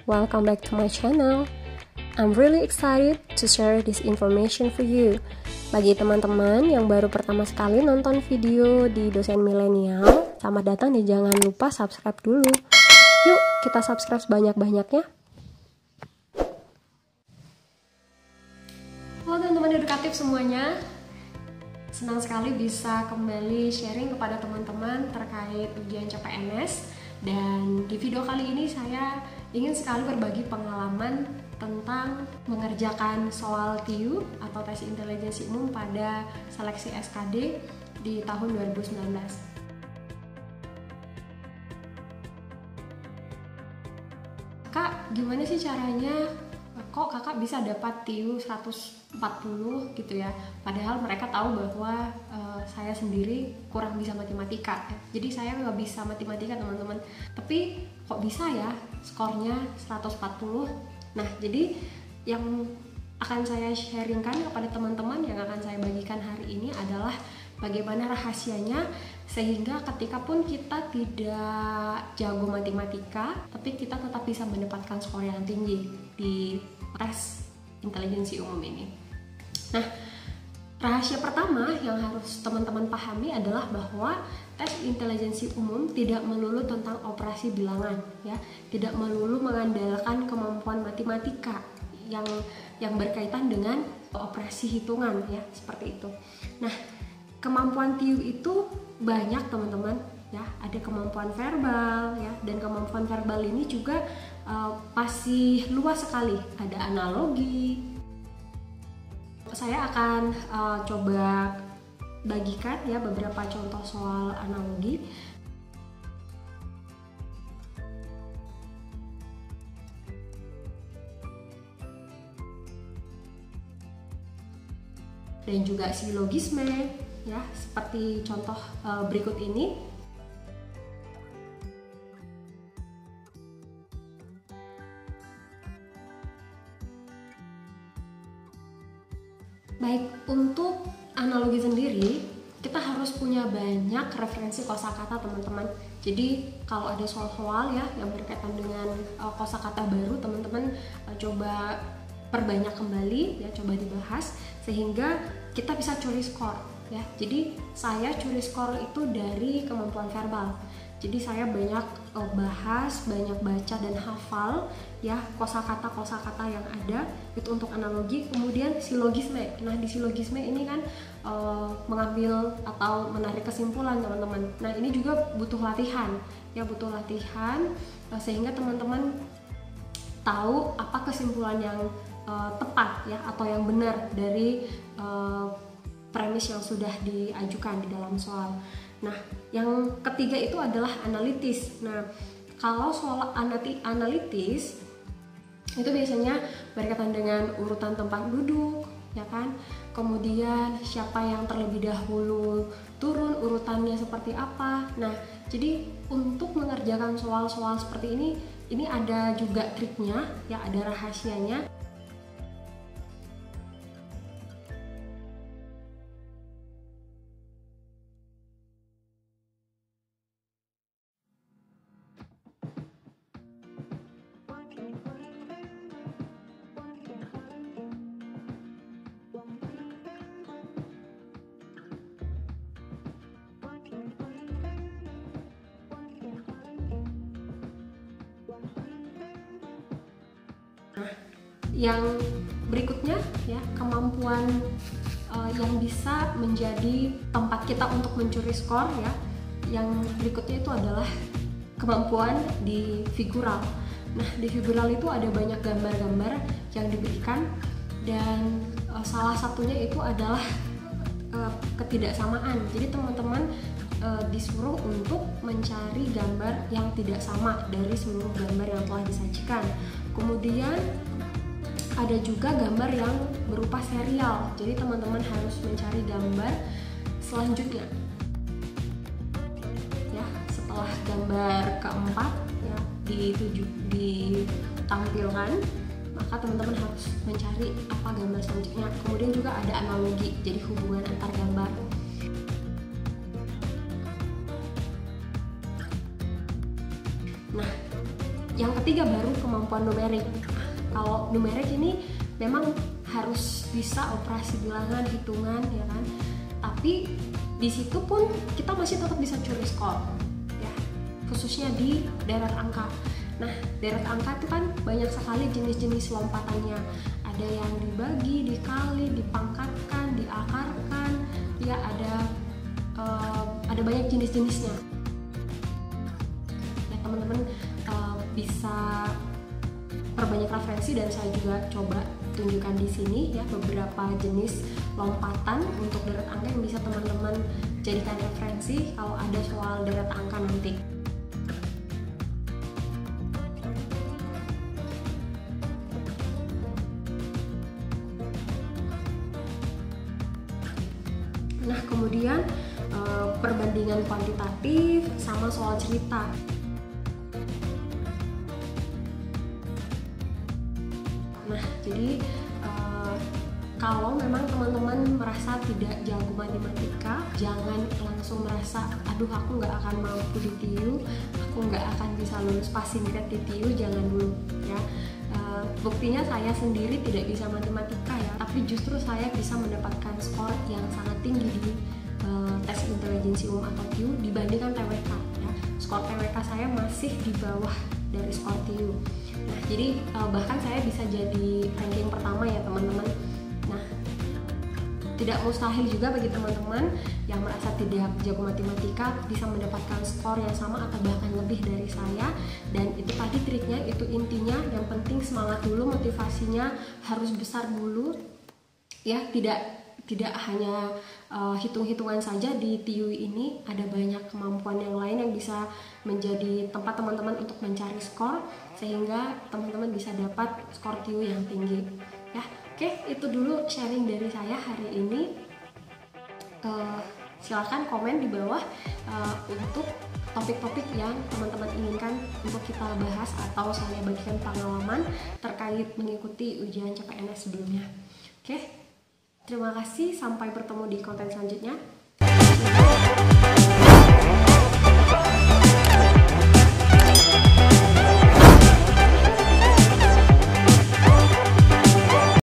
welcome back to my channel. I'm really excited to share this information for you. Bagi teman-teman yang baru pertama sekali nonton video di Dosen Milenial, selamat datang dan jangan lupa subscribe dulu. Yuk kita subscribe sebanyak-banyaknya. Halo teman-teman edukatif semuanya, senang sekali bisa kembali sharing kepada teman-teman terkait ujian CPNS. Dan di video kali ini saya ingin sekali berbagi pengalaman tentang mengerjakan soal TIU atau tes intelijensi umum pada seleksi SKD di tahun 2019. Kak, gimana sih caranya? Kok kakak bisa dapat TIU 140 gitu ya? Padahal mereka tahu bahwa saya sendiri kurang bisa matematika. Jadi saya nggak bisa matematika teman-teman. Tapi kok bisa ya skornya 140? Nah, jadi yang akan saya sharingkan kepada teman-teman, yang akan saya bagikan hari ini adalah bagaimana rahasianya sehingga ketika pun kita tidak jago matematika, tapi kita tetap bisa mendapatkan skor yang tinggi di tes intelijensi umum ini. Nah, rahasia pertama yang harus teman-teman pahami adalah bahwa tes intelijensi umum tidak melulu tentang operasi bilangan, ya, tidak melulu mengandalkan kemampuan matematika yang berkaitan dengan operasi hitungan, ya, seperti itu. Nah, kemampuan TIU itu banyak teman-teman, ya, ada kemampuan verbal, ya, dan kemampuan verbal ini juga masih luas sekali. Ada analogi. Saya akan coba bagikan ya beberapa contoh soal analogi. Dan juga silogisme, ya, seperti contoh berikut ini. Baik, untuk analogi sendiri kita harus punya banyak referensi kosakata teman-teman. Jadi kalau ada soal-soal ya yang berkaitan dengan kosakata baru, teman-teman coba perbanyak kembali, ya, coba dibahas sehingga kita bisa curi skor, ya. Jadi saya curi skor itu dari kemampuan verbal. Jadi saya banyak bahas, banyak baca dan hafal, ya, kosakata yang ada itu untuk analogi. Kemudian silogisme. Nah, di silogisme ini kan mengambil atau menarik kesimpulan teman-teman. Nah, ini juga butuh latihan, ya, butuh latihan sehingga teman-teman tahu apa kesimpulan yang tepat, ya, atau yang benar dari premis yang sudah diajukan di dalam soal. Nah, yang ketiga itu adalah analitis. Nah, kalau soal analitis itu biasanya berkaitan dengan urutan tempat duduk, ya kan? Kemudian siapa yang terlebih dahulu turun, urutannya seperti apa. Nah, jadi untuk mengerjakan soal-soal seperti ini ada juga triknya, ya, ada rahasianya. Nah, yang berikutnya, ya, kemampuan yang bisa menjadi tempat kita untuk mencuri skor, ya. Yang berikutnya itu adalah kemampuan di figural. Nah, di figural itu ada banyak gambar-gambar yang diberikan dan salah satunya itu adalah ketidaksamaan. Jadi teman-teman disuruh untuk mencari gambar yang tidak sama dari seluruh gambar yang telah disajikan. Kemudian ada juga gambar yang berupa serial. Jadi teman-teman harus mencari gambar selanjutnya. Ya, setelah gambar keempat, ya, ditampilkan, maka teman-teman harus mencari apa gambar selanjutnya. Kemudian juga ada analogi, jadi hubungan antar gambar. Nah, Yang ketiga baru kemampuan numerik. Kalau numerik ini memang harus bisa operasi bilangan, hitungan, ya kan. Tapi di situ pun kita masih tetap bisa curi skor, ya, khususnya di deret angka. Nah, deret angka itu kan banyak sekali jenis-jenis lompatannya. Ada yang dibagi, dikali, dipangkatkan, diakarkan, ya ada banyak jenis-jenisnya. Ya, teman-teman bisa perbanyak referensi, dan saya juga coba tunjukkan di sini ya beberapa jenis lompatan untuk deret angka yang bisa teman-teman jadikan referensi kalau ada soal deret angka nanti. Nah, kemudian perbandingan kuantitatif sama soal cerita. Nah, jadi kalau memang teman-teman merasa tidak jago matematika, jangan langsung merasa, aduh aku nggak akan mampu di TIU, aku nggak akan bisa lulus passing grade di TIU, jangan dulu ya. Buktinya saya sendiri tidak bisa matematika ya, tapi justru saya bisa mendapatkan skor yang sangat tinggi di tes intelijensi umum atau TIU dibandingkan TWK ya. Skor TWK saya masih di bawah dari skor TIU. Nah, jadi bahkan saya bisa jadi ranking pertama ya teman-teman. Nah, tidak mustahil juga bagi teman-teman yang merasa tidak jago matematika bisa mendapatkan skor yang sama atau bahkan lebih dari saya. Dan itu tadi triknya, itu intinya. Yang penting semangat dulu, motivasinya harus besar dulu ya. Tidak hanya hitung-hitungan saja di TIU ini, ada banyak kemampuan yang lain yang bisa menjadi tempat teman-teman untuk mencari skor sehingga teman-teman bisa dapat skor TIU yang tinggi ya. Oke, itu dulu sharing dari saya hari ini. Silakan komen di bawah untuk topik-topik yang teman-teman inginkan untuk kita bahas atau saya bagikan pengalaman terkait mengikuti ujian CPNS sebelumnya. Oke, terima kasih, sampai bertemu di konten selanjutnya.